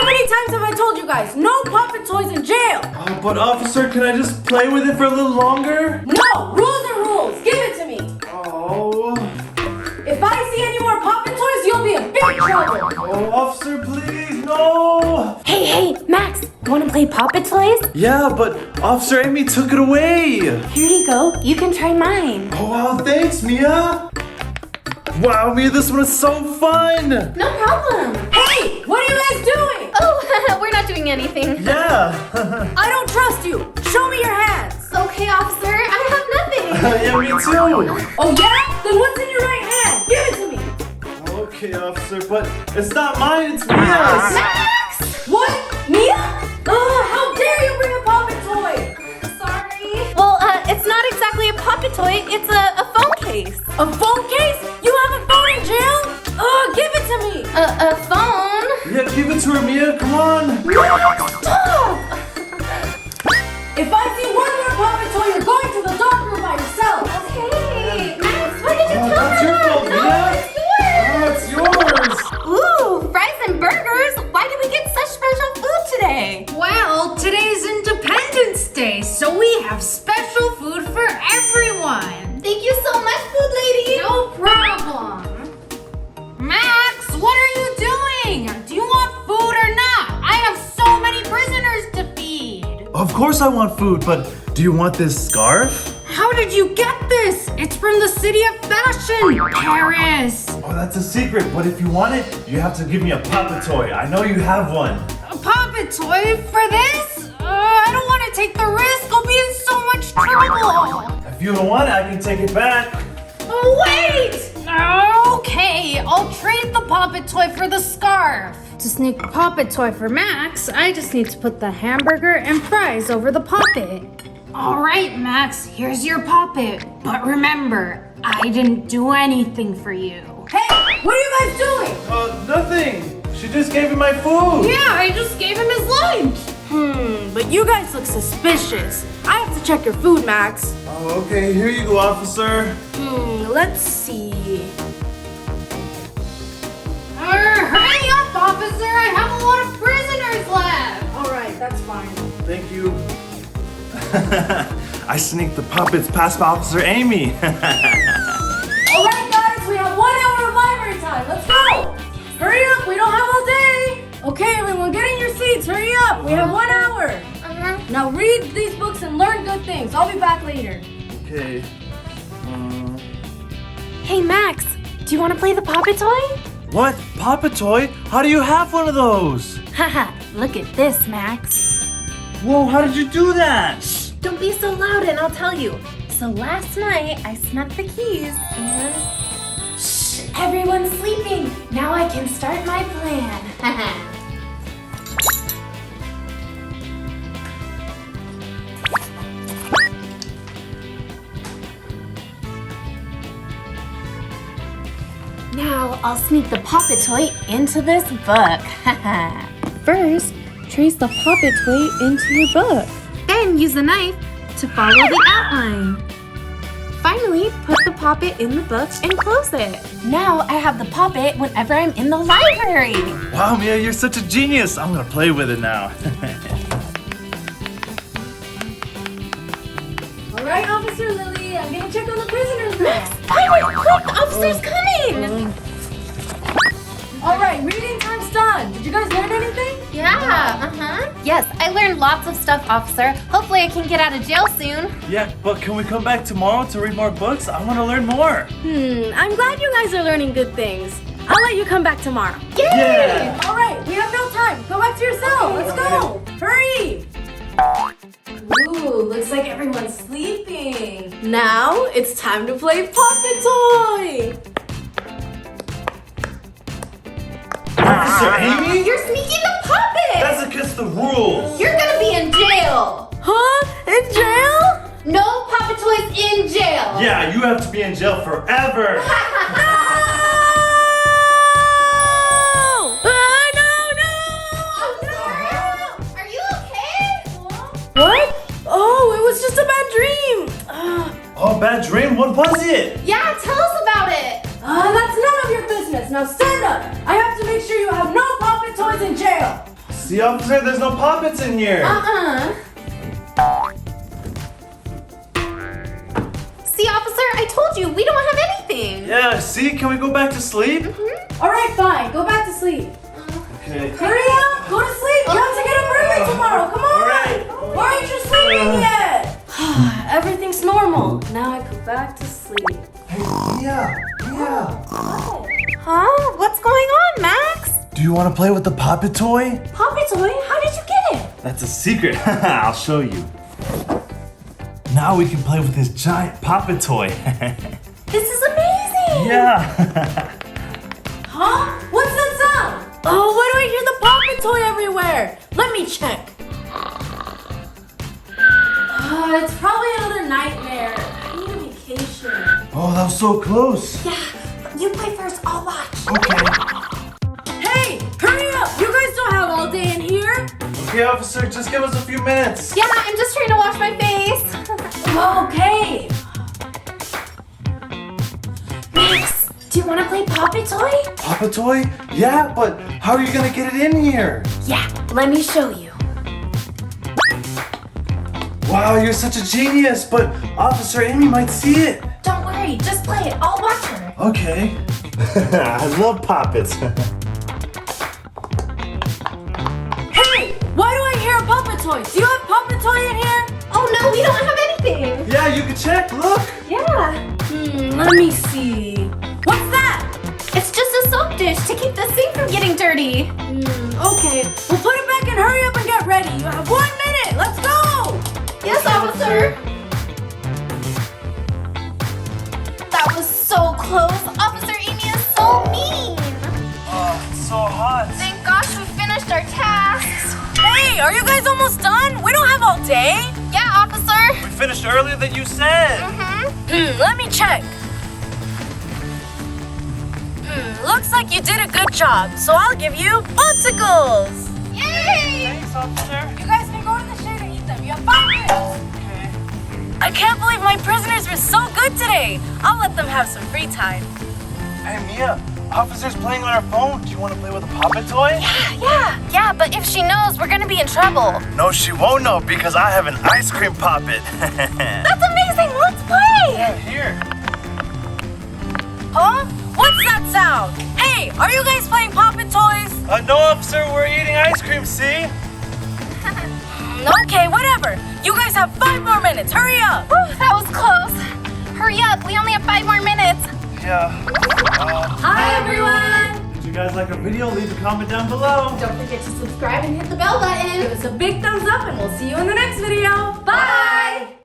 many times have I told you guys, no puppet toys in jail? But officer, can I just play with it for a little longer? No, rules are rules. Give it to me. Oh. If I see any more puppet toys, you'll be in big trouble. Oh, officer, please, no. Hey, Max, you want to play puppet toys? Yeah, but Officer Amy took it away. Here you go. You can try mine. Oh, wow, thanks, Mia. Wow, Mia, this one is so fun. No problem. Hey, what are you guys doing? Oh, we're not doing anything. Yeah. I don't trust you. Show me your hands. Okay, officer, I have nothing. Yeah, me too. Oh yeah? Then what's in your right hand? Give it to me. Okay, officer, but it's not mine, it's Mia's. Max! What? Mia? How dare you bring a puppet toy? Sorry. Well, it's not exactly a puppet toy. It's a phone case. A phone case? You have a phone in jail? Give it to me. A phone? Yeah, give it to her, Mia, come on. Stop! If I see one more puppet toy, you're going to the dark room by yourself. Okay. Max, why did you tell That's me your that? fault, No, Mia. it's yours. Oh, it's yours. Ooh, fries and burgers. Why did we get such special food today? Well, today's Independence Day, so we have special food for everyone. Thank you so much, food lady. No problem. Max, what are you doing? Do you want food or not? I have so many prisoners to feed. Of course I want food, but do you want this scarf? How did you get this? It's from the city of fashion, Paris. Oh, that's a secret, but if you want it, you have to give me a puppet toy. I know you have one. A puppet toy for this? I don't want to take the risk. I'll be in so much trouble. If you don't want it, I can take it back. Wait! Okay, I'll trade the puppet toy for the scarf. To sneak the puppet toy for Max, I just need to put the hamburger and fries over the puppet. All right, Max, here's your puppet. But remember, I didn't do anything for you. Hey, what are you guys doing? Nothing. She just gave me my food. Yeah, I just gave him his lunch. But you guys look suspicious. I have to check your food, Max. Oh, okay, here you go, officer. Let's see. Hurry up, officer. I have a lot of prisoners left. All right, that's fine. Thank you. I sneaked the puppets past Officer Amy. All right, guys, we have 1 hour of library time. Let's go. Hurry up, we don't have all day. Okay, everyone, get in your seats. Hurry up, we have 1 hour. Now read these books and learn good things. I'll be back later. Okay. Hey, Max, do you want to play the puppet toy? What? Puppet toy? How do you have one of those? Haha, look at this, Max. Whoa, how did you do that? Shh, don't be so loud and I'll tell you. So last night, I snuck the keys and... Shh, everyone's sleeping. Now I can start my plan. Haha. Now I'll sneak the puppet toy into this book. First, trace the puppet toy into your book. Then use a knife to follow the outline. Finally, put the puppet in the book and close it. Now I have the puppet whenever I'm in the library. Wow, Mia, you're such a genius. I'm gonna play with it now. All right, Officer Lily, I'm gonna check on the prisoners now. Hurry, quick, the officer's coming. All right, reading time's done. Did you guys learn anything? Yeah, Yes, I learned lots of stuff, officer. Hopefully I can get out of jail soon. Yeah, but can we come back tomorrow to read more books? I want to learn more. I'm glad you guys are learning good things. I'll let you come back tomorrow. Yay! Yeah. All right, we have no time. Go back to your cell. Let's go. Hurry. Ooh, looks like everyone's sleeping. Now it's time to play puppet toy. Officer Amy? You're sneaking the puppet! That's against the rules. You're gonna be in jail! Huh? In jail? No puppet toys in jail! Yeah, you have to be in jail forever. Are you okay? What? Oh, it was just a bad dream. Oh, bad dream? What was it? Yeah, tell us about it! That's none of your business. Now stand up. I have to make sure you have no puppet toys in jail. See, officer, there's no poppets in here. See, officer, I told you, we don't have anything. Yeah, see, can we go back to sleep? All right, fine. Go back to sleep. Okay. Hurry up. Go to sleep. You have to get up early tomorrow. Come on. All right. Why aren't you sleeping yet? Everything's normal. Now I go back to sleep. Hey, Mia. Huh? What's going on, Max? Do you want to play with the poppet toy? Poppy toy? How did you get it? That's a secret. I'll show you. Now we can play with this giant poppet toy. This is amazing. Yeah. Huh? What's that sound? Oh, why do I hear the poppet toy everywhere? Let me check. It's probably another nightmare. I need a vacation. Oh, that was so close. Yeah, you play first. I'll watch. Okay. Hey, hurry up. You guys don't have all day in here. Okay, officer, just give us a few minutes. Yeah, I'm just trying to wash my face. Okay. Max, do you want to play Poppet Toy? Poppet toy? Yeah, but how are you gonna get it in here? Yeah, let me show you. Wow, you're such a genius, but Officer Amy might see it. Don't worry, just play it. I'll watch her. Okay. I love poppets. Hey, why do I hear a puppet toy? Do you have puppet toy in here? Oh no, we don't have anything. Yeah, you can check, look. Yeah. Let me see. What's that? It's just a soap dish to keep the sink from getting dirty. Okay, we'll put it back and hurry up and get ready. You have 1 minute. Let's go. Yes, officer. That was so close. Officer Amy is so mean. Oh, it's so hot. Thank gosh we finished our tasks. Hey, are you guys almost done? We don't have all day. Yeah, officer. We finished earlier than you said. Let me check. Looks like you did a good job, so I'll give you popsicles. Yay! Thanks, officer. You guys can go to the shade and eat them. You have 5 minutes. Okay. I can't believe my prisoners were so good today. I'll let them have some free time. Hey, Mia, Officer's playing on her phone. Do you want to play with a poppet toy? Yeah, but if she knows, we're gonna be in trouble. No, she won't know because I have an ice cream poppet. That's amazing! Let's play! Yeah, here. Huh? What's that sound? Hey, are you guys playing poppet toys? No, officer, we're eating ice cream, see? Okay, whatever. You guys have 5 more minutes. Hurry up. Whew, that was close. Hurry up, we only have 5 more minutes. Yeah. Hi, everyone. Did you guys like our video? Leave a comment down below. Don't forget to subscribe and hit the bell button. Give us a big thumbs up and we'll see you in the next video. Bye.